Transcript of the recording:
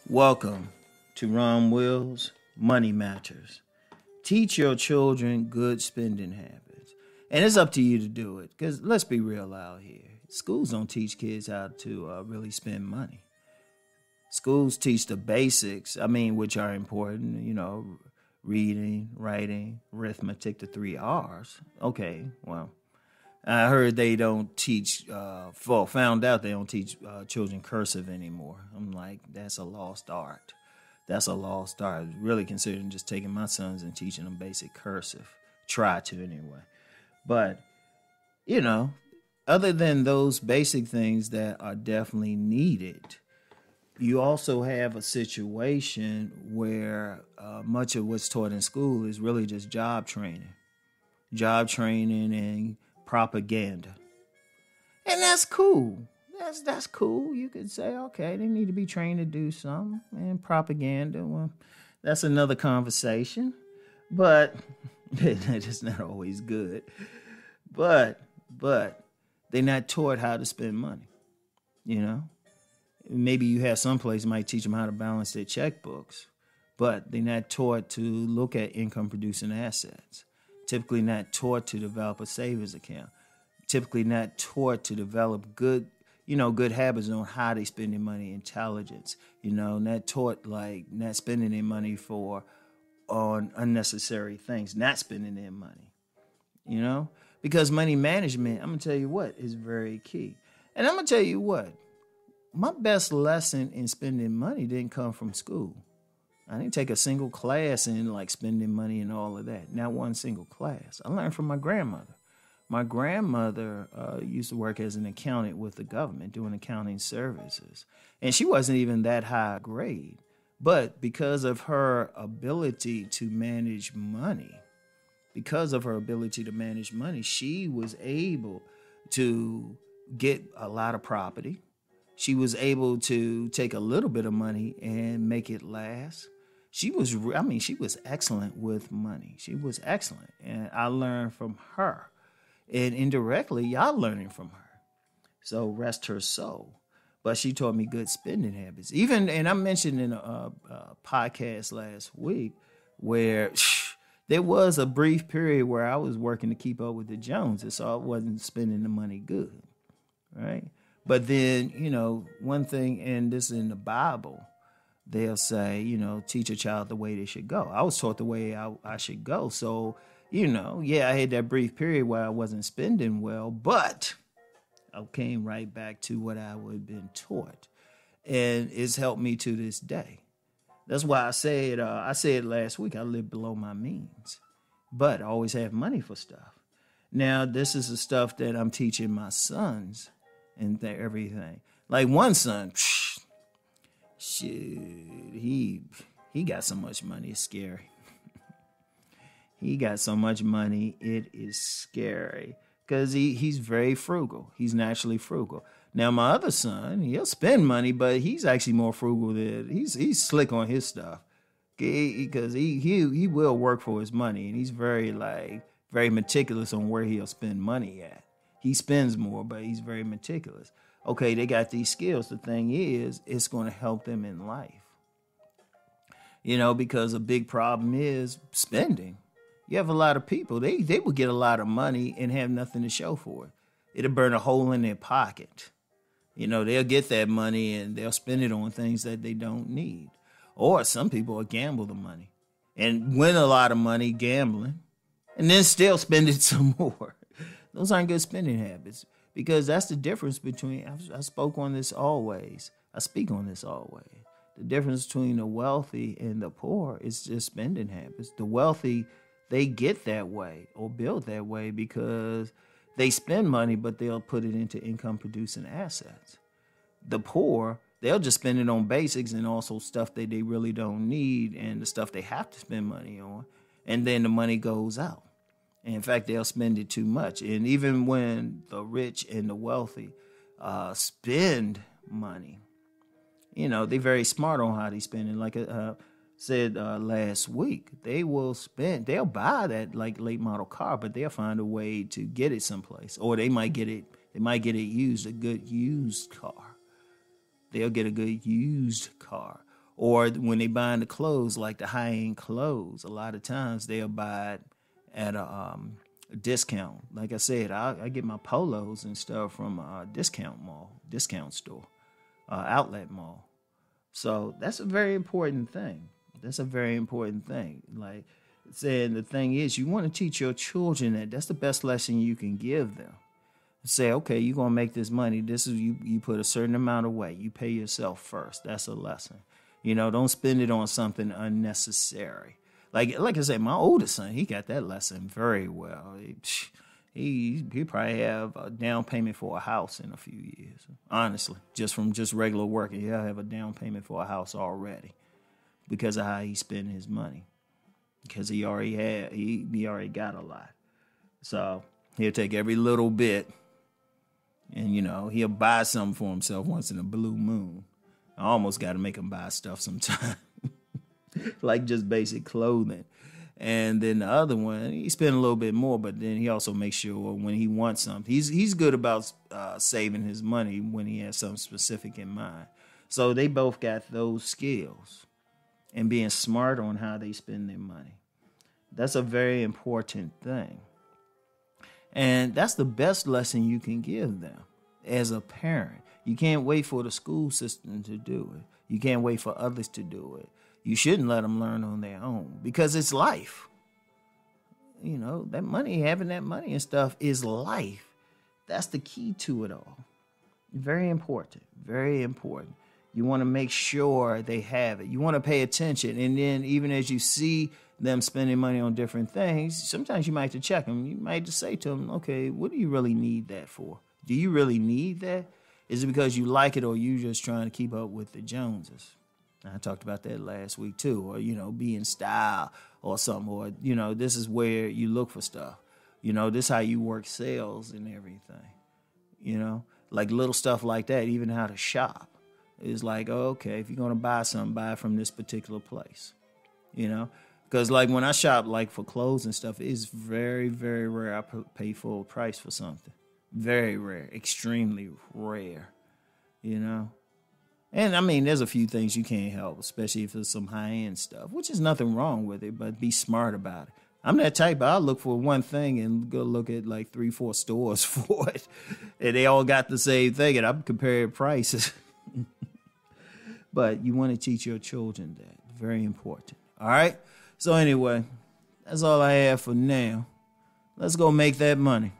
Welcome to Rom Wills Money Matters. Teach your children good spending habits. And it's up to you to do it, because let's be real out here. Schools don't teach kids how to really spend money. Schools teach the basics, which are important, reading, writing, arithmetic, the 3 R's. Okay, well, I heard they don't teach, found out they don't teach children cursive anymore. I'm like, that's a lost art. That's a lost art. Really considering just taking my sons and teaching them basic cursive. Try to anyway. But, other than those basic things that are definitely needed, you also have a situation where much of what's taught in school is really just job training. Job training and propaganda. And that's cool. That's cool. You could say, okay, they need to be trained to do something. And propaganda, well, that's another conversation. But it's not always good. But they're not taught how to spend money. Maybe you have some place might teach them how to balance their checkbooks, but they're not taught to look at income producing assets. Typically not taught to develop a savings account. Typically not taught to develop good habits on how they spend their money, intelligence. Not taught not spending their money on unnecessary things, not spending their money. Because money management, I'm going to tell you what, is very key. And I'm going to tell you what, my best lesson in spending money didn't come from school. I didn't take a single class in spending money and all of that. Not one single class. I learned from my grandmother. My grandmother used to work as an accountant with the government doing accounting services. And she wasn't even that high grade. But because of her ability to manage money, she was able to get a lot of property. She was able to take a little bit of money and make it last. She was excellent with money. She was excellent. And I learned from her. And indirectly, y'all learning from her. So rest her soul. But she taught me good spending habits. And I mentioned in a podcast last week where there was a brief period where I was working to keep up with the Joneses, so I wasn't spending the money good, right? But then, one thing, and this is in the Bible, they'll say, teach a child the way they should go. I was taught the way I should go. So, I had that brief period where I wasn't spending well, but I came right back to what I would have been taught. And it's helped me to this day. That's why I said last week, I live below my means, but I always have money for stuff. Now, this is the stuff that I'm teaching my sons and everything. Like one son, he got so much money, it's scary. He got so much money, it is scary. Because he's very frugal. He's naturally frugal. Now, my other son, he'll spend money, but he's actually more frugal than he's slick on his stuff. Because he will work for his money, and he's very meticulous on where he'll spend money at. He spends more, but he's very meticulous. Okay, they got these skills. The thing is, it's going to help them in life. Because a big problem is spending. You have a lot of people, they will get a lot of money and have nothing to show for it. It'll burn a hole in their pocket. They'll get that money and they'll spend it on things that they don't need. Or some people will gamble the money and win a lot of money gambling and then still spend it some more. Those aren't good spending habits, because that's the difference between, I speak on this always. The difference between the wealthy and the poor is just spending habits. The wealthy, they get that way or build that way because they spend money, but they'll put it into income-producing assets. The poor, they'll just spend it on basics and also stuff that they really don't need and the stuff they have to spend money on, and then the money goes out. And in fact, they'll spend it too much. And even when the rich and the wealthy spend money, they're very smart on how they spend it. Like said last week, they'll buy that like late model car, but they'll find a way to get it someplace, or they might get it used, a good used car. They'll get a good used car. Or when they buying the clothes, like the high-end clothes, a lot of times they'll buy it at a discount. Like I said, I get my polos and stuff from a discount store, outlet mall. So that's a very important thing. Like saying, the thing is, you want to teach your children that's the best lesson you can give them. Say, okay, you're going to make this money. This is you put a certain amount away. You pay yourself first. That's a lesson. Don't spend it on something unnecessary. Like I said, my oldest son, he got that lesson very well. He probably have a down payment for a house in a few years. Honestly, just from regular work, he'll have a down payment for a house already because of how he spent his money. Because he already got a lot. So he'll take every little bit and, he'll buy something for himself once in a blue moon. I almost got to make him buy stuff sometime, like just basic clothing. And then the other one, he spent a little bit more, but then he also makes sure when he wants something, he's good about saving his money when he has something specific in mind. So they both got those skills and being smart on how they spend their money. That's a very important thing. And that's the best lesson you can give them as a parent. You can't wait for the school system to do it. You can't wait for others to do it. You shouldn't let them learn on their own because it's life. That money, having that money and stuff is life. That's the key to it all. Very important. Very important. You want to make sure they have it. You want to pay attention. And then even as you see them spending money on different things, sometimes you might have to check them. You might just say to them, okay, what do you really need that for? Do you really need that? Is it because you like it or you just trying to keep up with the Joneses? I talked about that last week too. Or, be in style or something. Or, this is where you look for stuff. This is how you work sales and everything. Like little stuff like that, even how to shop. It's like, okay, if you're going to buy something, buy it from this particular place. Because like when I shop like for clothes and stuff, it's very, very rare I pay full price for something. Very rare, extremely rare, And I mean, there's a few things you can't help, especially if it's some high-end stuff, which is nothing wrong with it, but be smart about it. I'm that type, I'll look for one thing and go look at like 3-4 stores for it. And they all got the same thing, and I'm comparing prices. But you want to teach your children that. Very important. All right? So anyway, that's all I have for now. Let's go make that money.